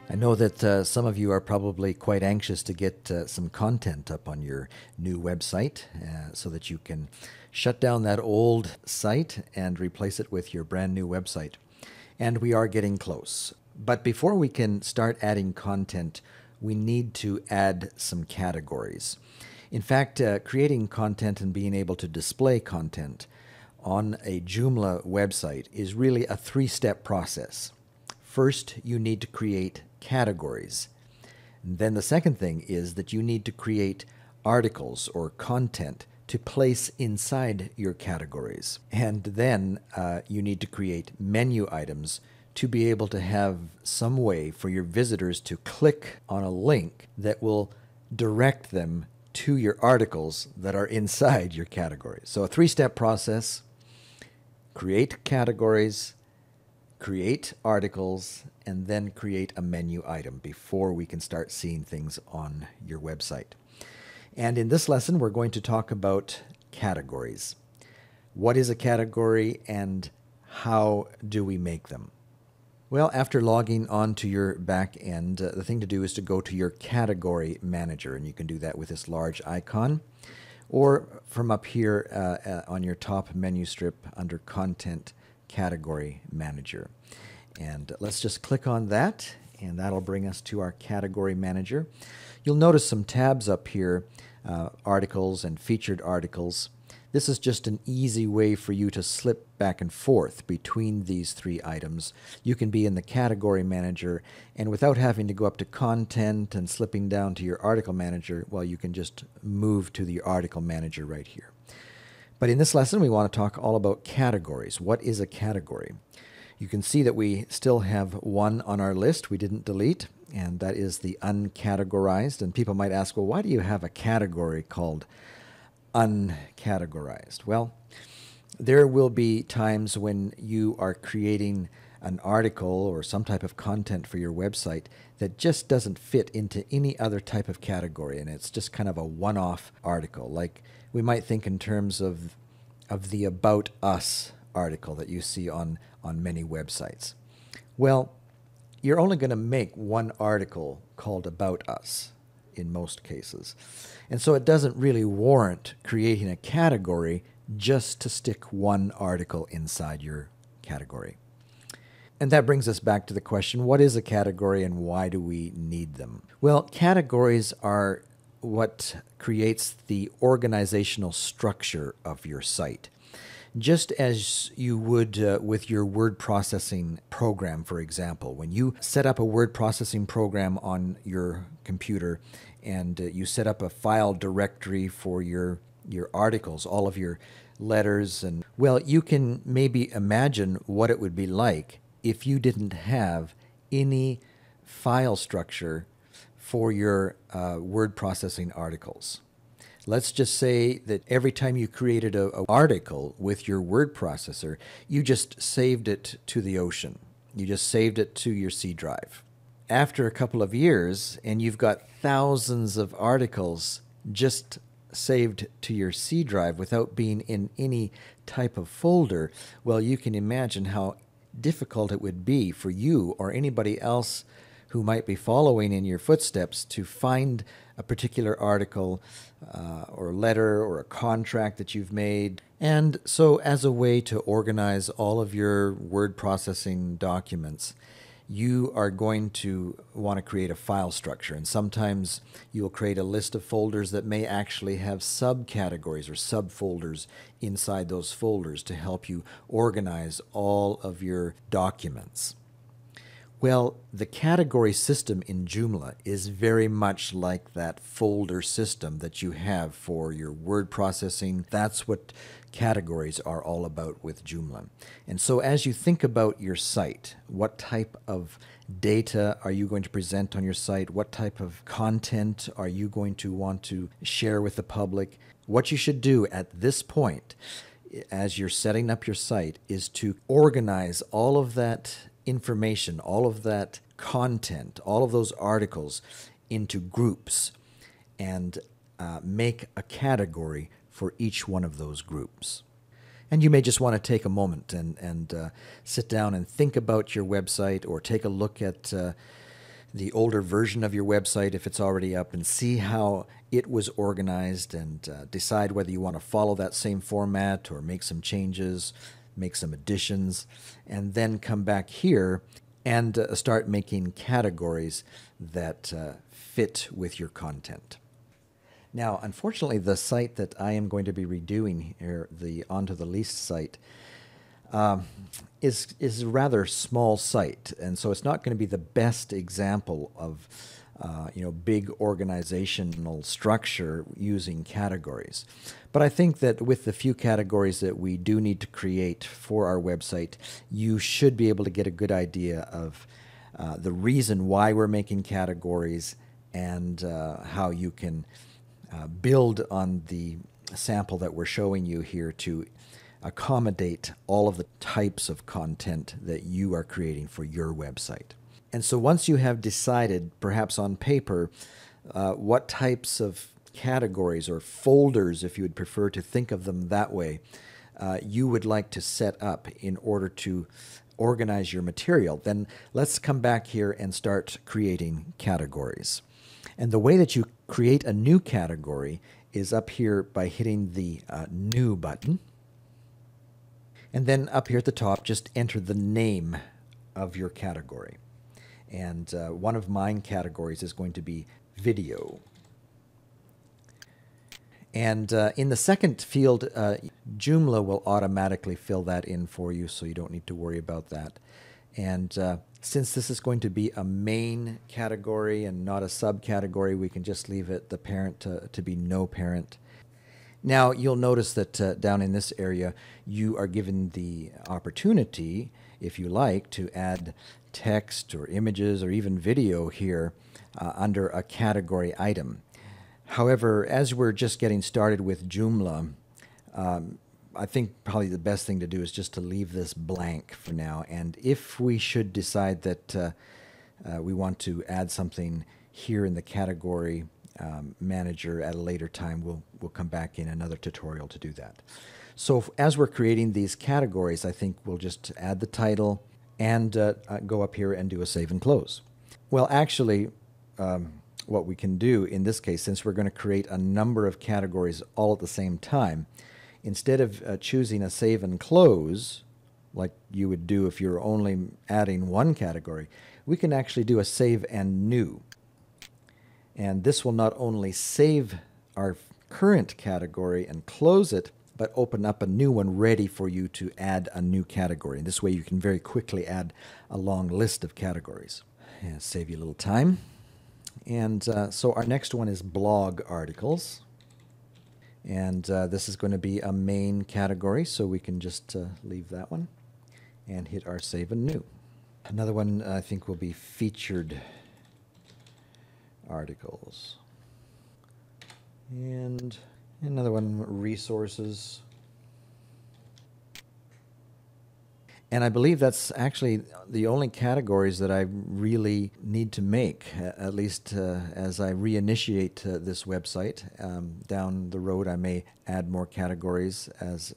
I know that some of you are probably quite anxious to get some content up on your new website so that you can shut down that old site and replace it with your brand new website. And we are getting close. But before we can start adding content, we need to add some categories. In fact, creating content and being able to display content on a Joomla website is really a three-step process. First, you need to create categories. And then the second thing is that you need to create articles or content to place inside your categories. And then you need to create menu items to be able to have some way for your visitors to click on a link that will direct them to your articles that are inside your categories. So a three-step process: create categories, create articles, and then create a menu item before we can start seeing things on your website. And in this lesson, we're going to talk about categories. What is a category and how do we make them? Well, after logging on to your back end, the thing to do is to go to your category manager, and you can do that with this large icon, or from up here on your top menu strip under Content Category Manager. And let's just click on that, and that'll bring us to our Category Manager. You'll notice some tabs up here, articles and featured articles. This is just an easy way for you to slip back and forth between these three items. You can be in the Category Manager, and without having to go up to Content and slipping down to your Article Manager, well, you can just move to the Article Manager right here. But in this lesson, we want to talk all about categories. What is a category? You can see that we still have one on our list we didn't delete, and that is the uncategorized. And people might ask, well, why do you have a category called uncategorized? Well, there will be times when you are creating an article or some type of content for your website that just doesn't fit into any other type of category, and it's just kind of a one-off article. Like we might think in terms of the About Us article that you see on many websites. Well, you're only going to make one article called About Us in most cases. And so it doesn't really warrant creating a category just to stick one article inside your category. And that brings us back to the question, what is a category and why do we need them? Well, categories are what creates the organizational structure of your site. Just as you would with your word processing program, for example. When you set up a word processing program on your computer and you set up a file directory for your articles, all of your letters, and well, you can maybe imagine what it would be like if you didn't have any file structure for your word processing articles. Let's just say that every time you created an article with your word processor, you just saved it to the ocean. You just saved it to your C drive. After a couple of years, and you've got thousands of articles just saved to your C drive without being in any type of folder, well, you can imagine how difficult it would be for you or anybody else who might be following in your footsteps to find a particular article or letter or a contract that you've made. And so as a way to organize all of your word processing documents, you are going to want to create a file structure. And sometimes you'll create a list of folders that may actually have subcategories or subfolders inside those folders to help you organize all of your documents. Well, the category system in Joomla is very much like that folder system that you have for your word processing. That's what categories are all about with Joomla. And so as you think about your site, what type of data are you going to present on your site? What type of content are you going to want to share with the public? What you should do at this point as you're setting up your site is to organize all of that information, all of that content, all of those articles into groups and make a category for each one of those groups. And you may just want to take a moment and sit down and think about your website or take a look at the older version of your website if it's already up and see how it was organized, and decide whether you want to follow that same format or make some changes, make some additions, and then come back here and start making categories that fit with your content. Now, unfortunately, the site that I am going to be redoing here, the Onto the Least site, is a rather small site, and so it's not going to be the best example of big organizational structure using categories. But I think that with the few categories that we do need to create for our website, you should be able to get a good idea of the reason why we're making categories, and how you can build on the sample that we're showing you here to accommodate all of the types of content that you are creating for your website. And so once you have decided, perhaps on paper, what types of categories or folders, if you would prefer to think of them that way, you would like to set up in order to organize your material, then let's come back here and start creating categories. And the way that you create a new category is up here by hitting the New button. And then up here at the top, just enter the name of your category. And one of mine categories is going to be video. And in the second field, Joomla will automatically fill that in for you, so you don't need to worry about that. And since this is going to be a main category and not a subcategory, we can just leave it the parent to be no parent. Now, you'll notice that down in this area, you are given the opportunity, if you like, to add text or images or even video here under a category item. However, as we're just getting started with Joomla, I think probably the best thing to do is just to leave this blank for now. And if we should decide that we want to add something here in the category manager at a later time, we'll come back in another tutorial to do that. So as we're creating these categories, I think we'll just add the title and go up here and do a save and close. Well, actually, what we can do in this case, since we're going to create a number of categories all at the same time, instead of choosing a save and close, like you would do if you're only adding one category, we can actually do a save and new. And this will not only save our current category and close it, but open up a new one ready for you to add a new category. And this way you can very quickly add a long list of categories. And save you a little time. And so our next one is blog articles. And this is going to be a main category, so we can just leave that one and hit our save and new. Another one I think will be featured articles. And another one, resources. And I believe that's actually the only categories that I really need to make, at least as I reinitiate this website. Down the road, I may add more categories as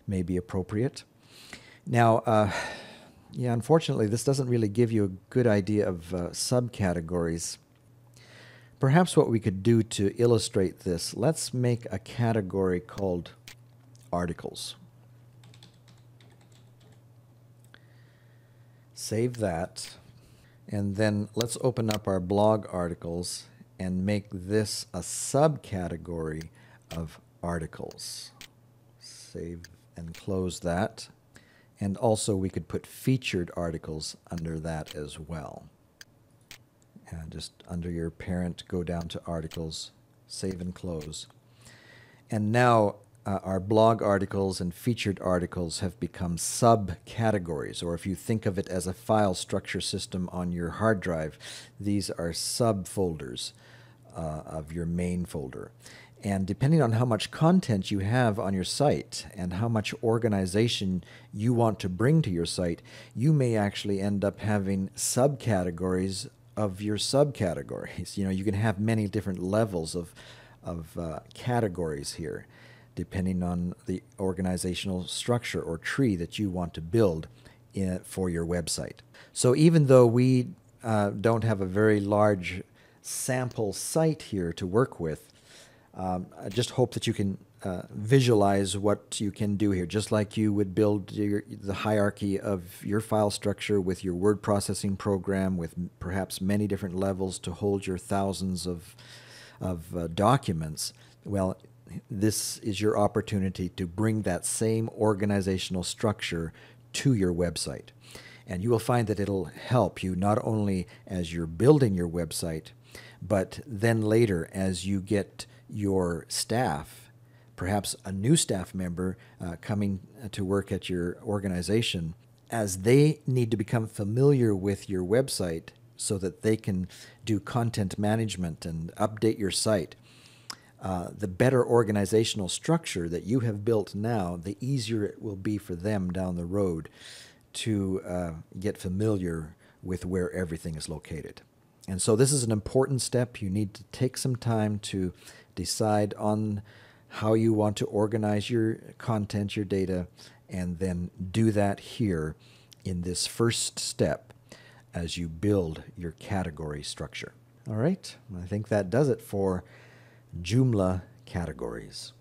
may be appropriate. Now, yeah, unfortunately, this doesn't really give you a good idea of subcategories. Perhaps what we could do to illustrate this, let's make a category called articles. Save that, and then let's open up our blog articles and make this a subcategory of articles. Save and close that. And also we could put featured articles under that as well. And just under your parent, go down to articles, save and close. And now our blog articles and featured articles have become subcategories, or if you think of it as a file structure system on your hard drive, these are subfolders of your main folder. And depending on how much content you have on your site and how much organization you want to bring to your site, you may actually end up having subcategories of your subcategories. You know, you can have many different levels of categories here, depending on the organizational structure or tree that you want to build for your website. So even though we don't have a very large sample site here to work with, I just hope that you can visualize what you can do here, just like you would build the hierarchy of your file structure with your word processing program with perhaps many different levels to hold your thousands of documents. Well, this is your opportunity to bring that same organizational structure to your website. And you will find that it'll help you not only as you're building your website, but then later as you get your staff, perhaps a new staff member coming to work at your organization, as they need to become familiar with your website so that they can do content management and update your site. The better organizational structure that you have built now, the easier it will be for them down the road to get familiar with where everything is located. And so this is an important step. You need to take some time to decide on how you want to organize your content, your data, and then do that here in this first step as you build your category structure. All right, I think that does it for Joomla Categories.